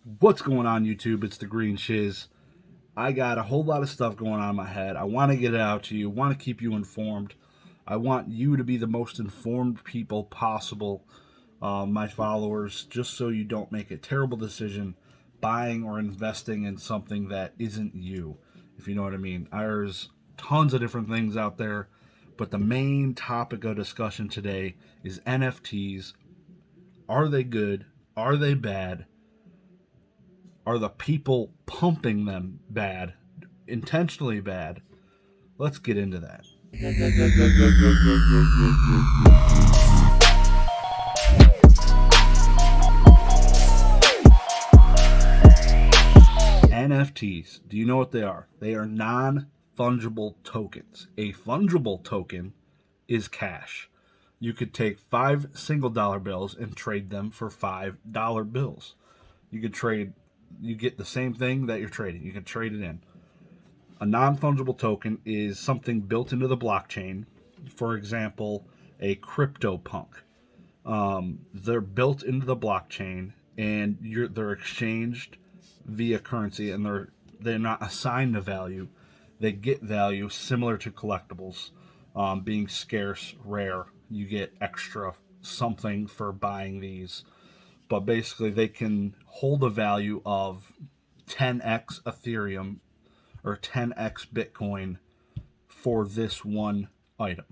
What's going on, YouTube? It's the Green Shiz. I got a whole lot of stuff going on in my head. I want to get it out to you. I want to keep you informed. I want you to be the most informed people possible, my followers, just so you don't make a terrible decision buying or investing in something that isn't you, if you know what I mean. There's tons of different things out there, but the main topic of discussion today is NFTs. Are they good? Are they bad? Are the people pumping them bad, intentionally bad? Let's get into that. NFTs, do you know what they are? They are non fungible tokens. A fungible token is cash. You could take $5 bills and trade them for $5 bills. You could trade, you get the same thing that you're trading. You can trade it in. A non-fungible token is something built into the blockchain. For example, a CryptoPunk. They're built into the blockchain, and they're exchanged via currency, and they're not assigned a value. They get value similar to collectibles, being scarce, rare. You get extra something for buying these, but basically they can hold a value of 10x Ethereum or 10x Bitcoin for this one item.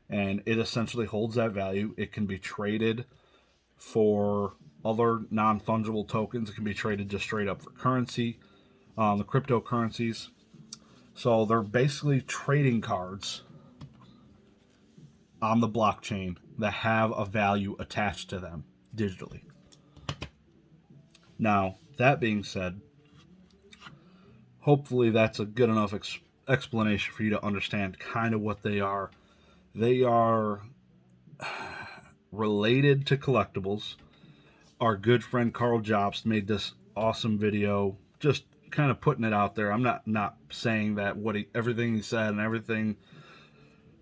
And it essentially holds that value. It can be traded for other non fungible tokens. It can be traded just straight up for currency, the cryptocurrencies. So they're basically trading cards on the blockchain that have a value attached to them digitally. Now, that being said, hopefully that's a good enough explanation for you to understand kind of what they are. They are related to collectibles. Our good friend Carl Jobst made this awesome video, just kind of putting it out there. I'm not saying that everything he said and everything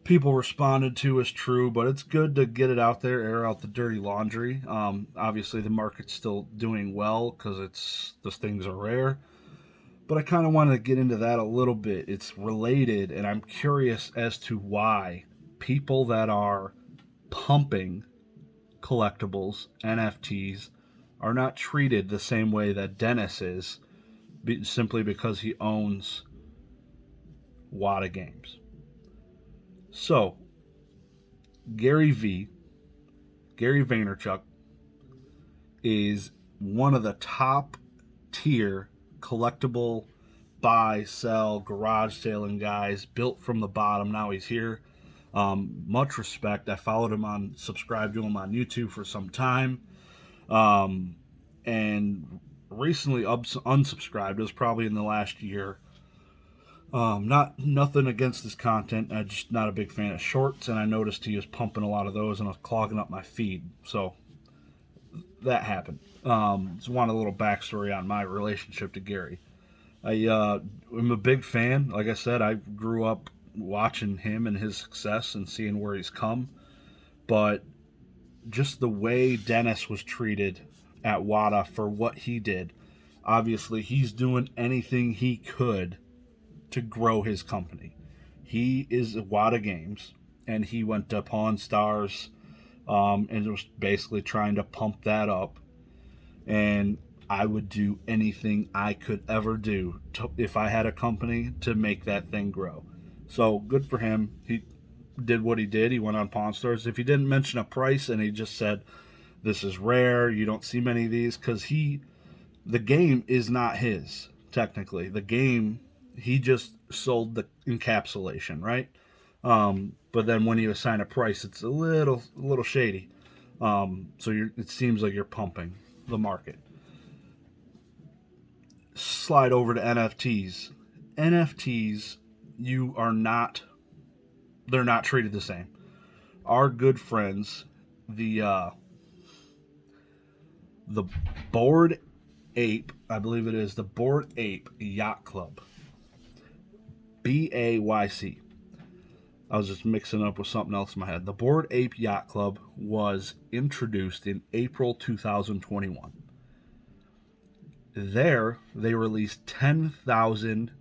people responded to is true, but it's good to get it out there, air out the dirty laundry. Obviously, the market's still doing well because those things are rare. But I kind of wanted to get into that a little bit. It's related, and I'm curious as to why people that are pumping collectibles, NFTs, are not treated the same way that Dennis is, simply because he owns Wada Games. So, Gary Vaynerchuk, is one of the top tier collectible buy, sell, garage sailing guys, built from the bottom. Now he's here. Much respect. I followed him subscribed to him on YouTube for some time. And recently unsubscribed. It was probably in the last year. Nothing against his content. I'm just not a big fan of shorts, and I noticed he was pumping a lot of those, and I was clogging up my feed. So that happened. Just want a little backstory on my relationship to Gary. I'm a big fan. Like I said, I grew up watching him and his success and seeing where he's come. But just the way Dennis was treated at WADA for what he did, obviously he's doing anything he could to grow his company. He is WADA Games, and he went to Pawn Stars, and was basically trying to pump that up. And I would do anything I could ever do if I had a company to make that thing grow. So good for him. He did what he did. He went on Pawn Stars. If he didn't mention a price and he just said, this is rare, you don't see many of these, because the game is not his, technically. The game, he just sold the encapsulation, right? But then when you assign a price, it's a little shady. So it seems like you're pumping the market. Slide over to NFTs. NFTs, they're not treated the same. Our good friends, the Bored Ape, I believe it is the Bored Ape Yacht Club, BAYC. I was just mixing up with something else in my head. The Bored Ape Yacht Club was introduced in April 2021. There, they released 10,000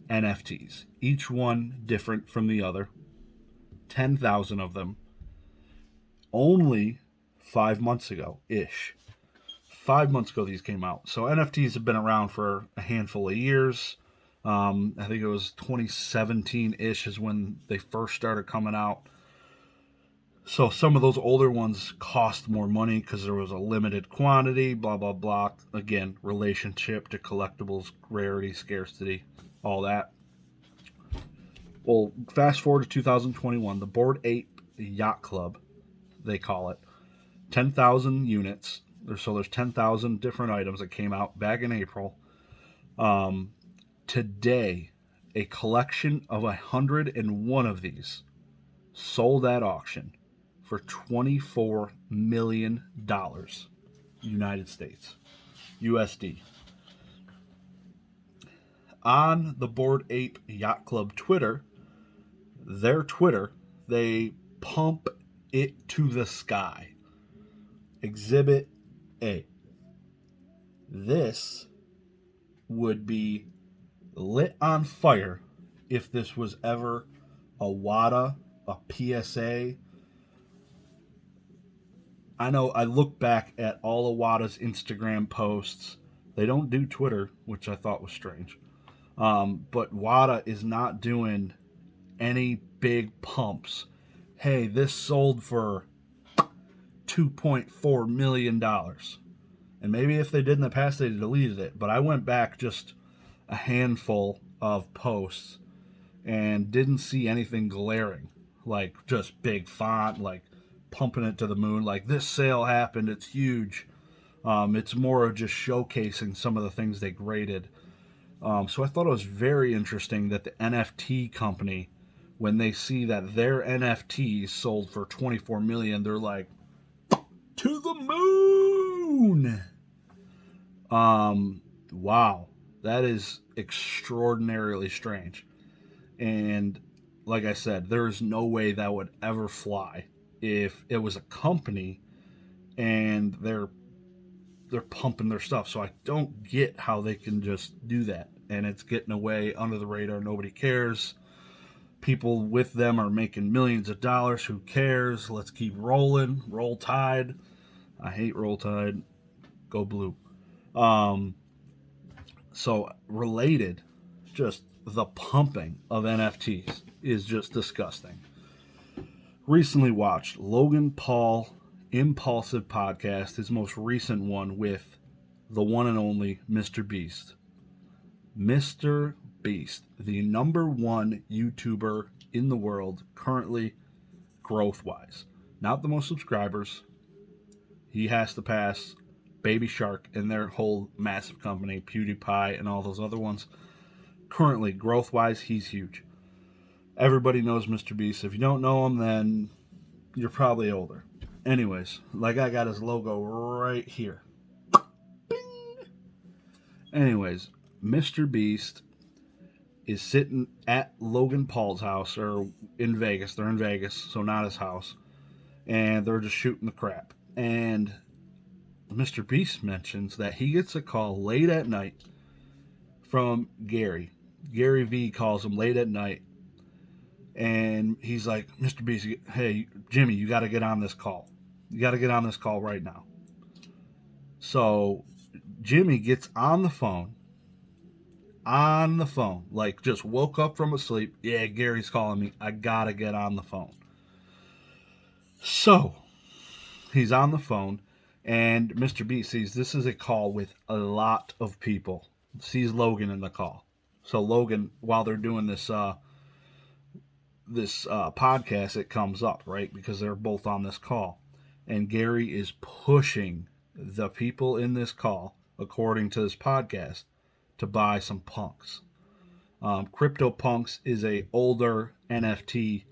NFTs, each one different from the other. 10,000 of them. Only 5 months ago ish. 5 months ago, these came out. So NFTs have been around for a handful of years. I think it was 2017 ish is when they first started coming out. So some of those older ones cost more money because there was a limited quantity, blah, blah, blah. Again, relationship to collectibles, rarity, scarcity, all that. Well, fast forward to 2021, the Bored Ape Yacht Club, they call it, 10,000 units. So there's 10,000 different items that came out back in April. Today, a collection of 101 of these sold at auction for $24 million United States, USD. On the Bored Ape Yacht Club Twitter, they pump it to the sky. Exhibit A. This would be lit on fire if this was ever a WADA, a PSA. I know I look back at all of WADA's Instagram posts. They don't do Twitter, which I thought was strange. But WADA is not doing any big pumps. Hey, this sold for $2.4 million. And maybe if they did in the past, they deleted it. But I went back just a handful of posts and didn't see anything glaring, like just big font, like pumping it to the moon, like this sale happened, it's huge. It's more of just showcasing some of the things they graded. So I thought it was very interesting that the NFT company, when they see that their NFTs sold for 24 million, they're like, to the moon. Wow, that is extraordinarily strange. And like I said, there is no way that would ever fly if it was a company and they're pumping their stuff. So I don't get how they can just do that. And it's getting away under the radar. Nobody cares. People with them are making millions of dollars. Who cares? Let's keep rolling. Roll Tide. I hate Roll Tide. Go Blue. So related, just the pumping of NFTs is just disgusting. Recently watched Logan Paul Impulsive Podcast, his most recent one with the one and only Mr. Beast. Mr. Beast, the number one YouTuber in the world currently growth-wise. Not the most subscribers. He has to pass Baby Shark and their whole massive company, PewDiePie and all those other ones. Currently, growth-wise, he's huge. Everybody knows Mr. Beast. If you don't know him, then you're probably older. Anyways, like I got his logo right here. Bing! Anyways, Mr. Beast is sitting at Logan Paul's house, or in Vegas. They're in Vegas, so not his house. And they're just shooting the crap. And Mr. Beast mentions that he gets a call late at night from Gary. Gary V calls him late at night. And he's like, Mr. Beast, hey, Jimmy, you got to get on this call. You got to get on this call right now. So Jimmy gets on the phone, like just woke up from a sleep. Yeah, Gary's calling me. I got to get on the phone. So he's on the phone, and Mr. Beast sees this is a call with a lot of people. Sees Logan in the call. So Logan, while they're doing this podcast, it comes up, right? Because they're both on this call. And Gary is pushing the people in this call, according to this podcast, to buy some punks. CryptoPunks is a older NFT.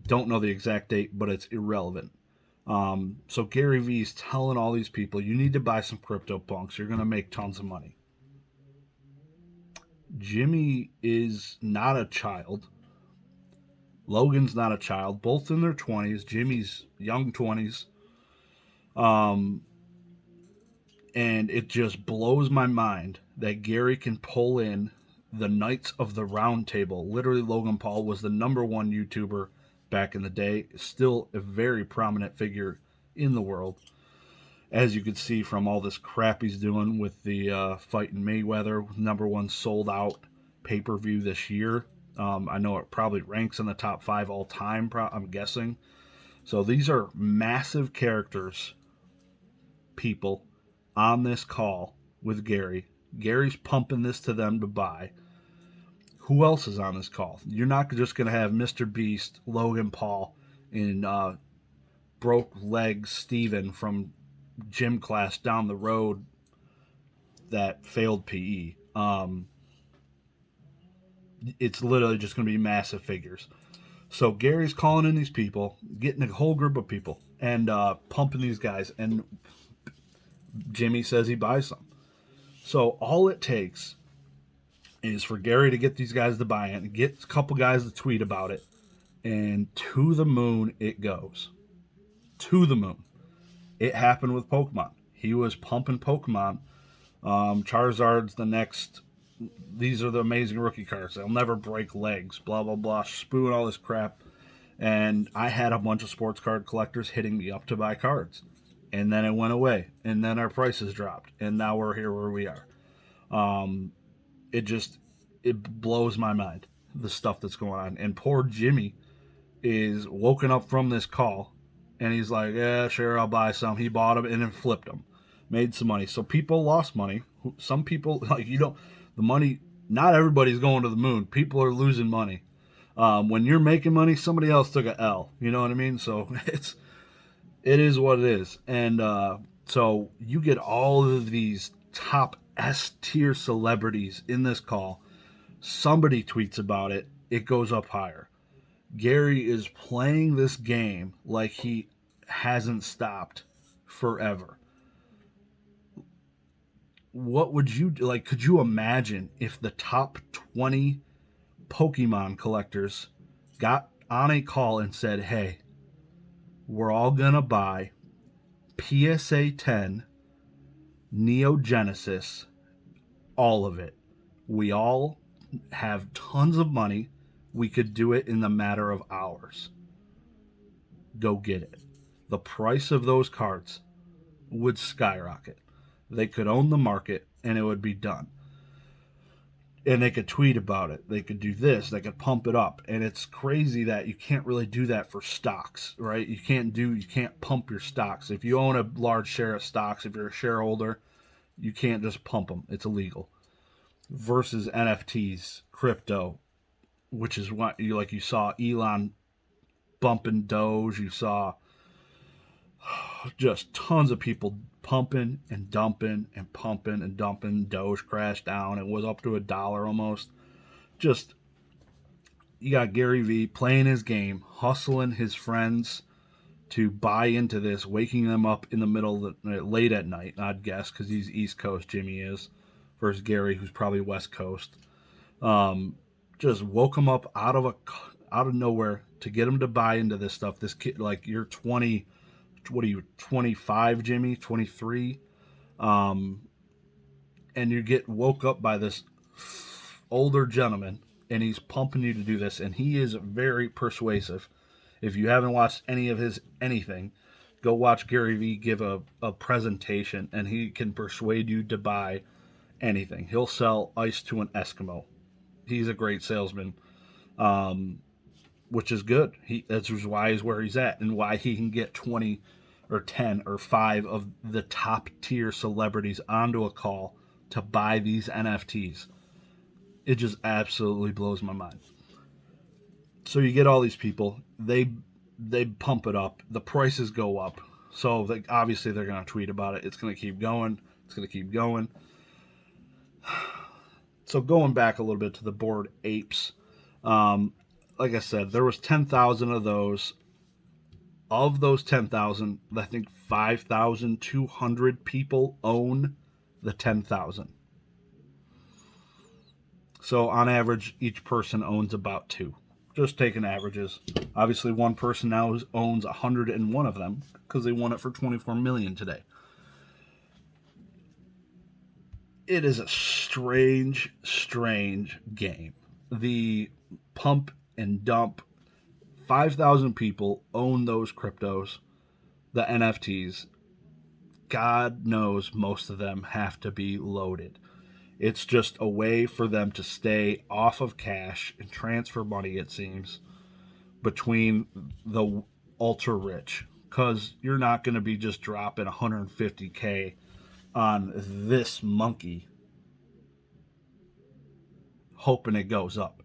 Don't know the exact date, but it's irrelevant. So Gary Vee is telling all these people, you need to buy some CryptoPunks. You're going to make tons of money. Jimmy is not a child. Logan's not a child. Both in their 20s. Jimmy's young 20s. And it just blows my mind that Gary can pull in the Knights of the Round Table. Literally, Logan Paul was the number one YouTuber back in the day, still a very prominent figure in the world, as you can see from all this crap he's doing with the fight in Mayweather, number one sold out pay-per-view this year. I know it probably ranks in the top 5 all time, I'm guessing. So these are massive characters, people, on this call with Gary. Gary's pumping this to them to buy. Who else is on this call? You're not just going to have Mr. Beast, Logan Paul, and broke legs Steven from gym class down the road that failed PE. It's literally just going to be massive figures. So Gary's calling in these people, getting a whole group of people, and pumping these guys. And Jimmy says he buys some. So all it takes is for Gary to get these guys to buy it, get a couple guys to tweet about it, and to the moon it goes. To the moon. It happened with Pokemon. He was pumping Pokemon. Charizard's the next. These are the amazing rookie cards. They'll never break legs. Blah, blah, blah. Spewing all this crap. And I had a bunch of sports card collectors hitting me up to buy cards. And then it went away. And then our prices dropped. And now we're here where we are. It blows my mind, the stuff that's going on. And poor Jimmy is woken up from this call. And he's like, yeah, sure, I'll buy some. He bought them and then flipped them. Made some money. So people lost money. Some people, the money, not everybody's going to the moon. People are losing money. When you're making money, somebody else took an L. You know what I mean? So it is what it is. And so you get all of these top S tier celebrities in this call. Somebody tweets about it. It goes up higher. Gary is playing this game like he hasn't stopped forever. What would you do? Like, could you imagine if the top 20 Pokemon collectors got on a call and said, hey, we're all going to buy PSA 10, Neo Genesis, all of it. We all have tons of money. We could do it in the matter of hours. Go get it. The price of those cards would skyrocket. They could own the market and it would be done. And they could tweet about it. They could do this. They could pump it up. And it's crazy that you can't really do that for stocks, right? You can't pump your stocks. If you own a large share of stocks, if you're a shareholder, you can't just pump them. It's illegal. Versus NFTs, crypto, which is what you saw Elon bumping Doge. You saw just tons of people pumping and dumping and pumping and dumping. Doge crashed down. It was up to $1 almost. Just, you got Gary Vee playing his game, hustling his friends to buy into this, waking them up in the middle of late at night, I'd guess, because he's East Coast, Jimmy is, versus Gary, who's probably West Coast. Just woke him up out of nowhere to get him to buy into this stuff. This kid, like, you're 20, what are you, 25, Jimmy, 23, and you get woke up by this older gentleman, and he's pumping you to do this, and he is very persuasive. If you haven't watched any of his anything, go watch Gary Vee give a presentation, and he can persuade you to buy anything. He'll sell ice to an Eskimo. He's a great salesman, which is good. That's why he's where he's at, and why he can get 20 or 10 or 5 of the top tier celebrities onto a call to buy these NFTs. It just absolutely blows my mind. So you get all these people, they pump it up, the prices go up. So obviously they're going to tweet about it. It's going to keep going. It's going to keep going. So going back a little bit to the Bored Apes, like I said, there was 10,000 of those. Of those 10,000, I think 5,200 people own the 10,000. So on average, each person owns about 2. Just taking averages. Obviously, one person now owns 101 of them because they won it for $24 million today. it is a strange, strange game. The pump and dump, 5,000 people own those cryptos, the NFTs. God knows most of them have to be loaded. It's just a way for them to stay off of cash and transfer money, it seems, between the ultra rich. Because you're not going to be just dropping 150K on this monkey hoping it goes up.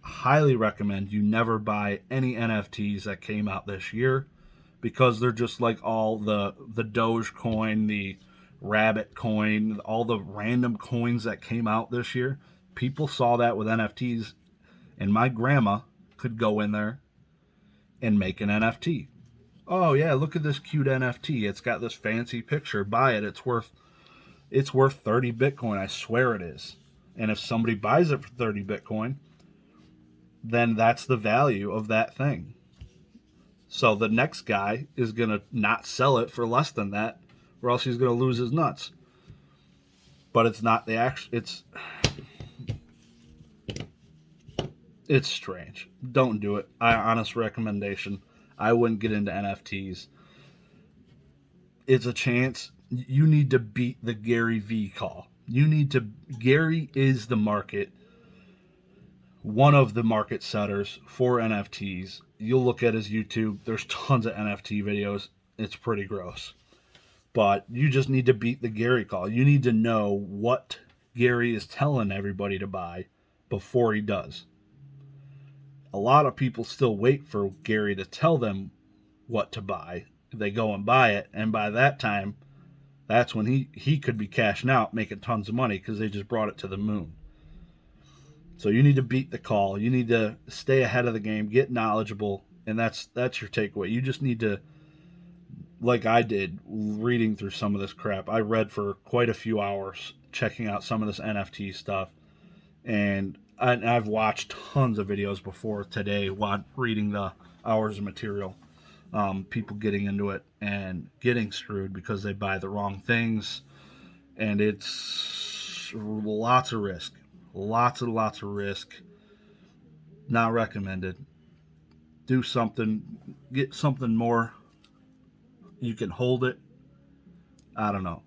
Highly recommend you never buy any NFTs that came out this year, because they're just like all the Dogecoin, the Rabbit coin, all the random coins that came out this year. People saw that with NFTs, and my grandma could go in there and make an NFT. Oh yeah, look at this cute NFT. It's got this fancy picture. Buy it. It's worth 30 Bitcoin. I swear it is. And if somebody buys it for 30 Bitcoin, then that's the value of that thing. So the next guy is going to not sell it for less than that, or else he's going to lose his nuts. But it's not the actual, it's strange. Don't do it. Honest recommendation. I wouldn't get into NFTs. It's a chance. You need to beat the Gary V call. Gary is the market, one of the market setters for NFTs. You'll look at his YouTube. There's tons of NFT videos. It's pretty gross. But you just need to beat the Gary call. You need to know what Gary is telling everybody to buy before he does. A lot of people still wait for Gary to tell them what to buy. They go and buy it, and by that time, that's when he could be cashing out, making tons of money, because they just brought it to the moon. So you need to beat the call. You need to stay ahead of the game, get knowledgeable, and that's your takeaway. You just need to, like I did, reading through some of this crap. I read for quite a few hours, checking out some of this NFT stuff, and I've watched tons of videos before today, reading the hours of material. People getting into it and getting screwed because they buy the wrong things, and it's lots of risk. Lots and lots of risk. Not recommended. Do something. Get something more. You can hold it. I don't know.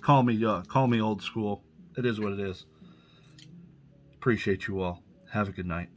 Call me old school. It is what it is. Appreciate you all. Have a good night.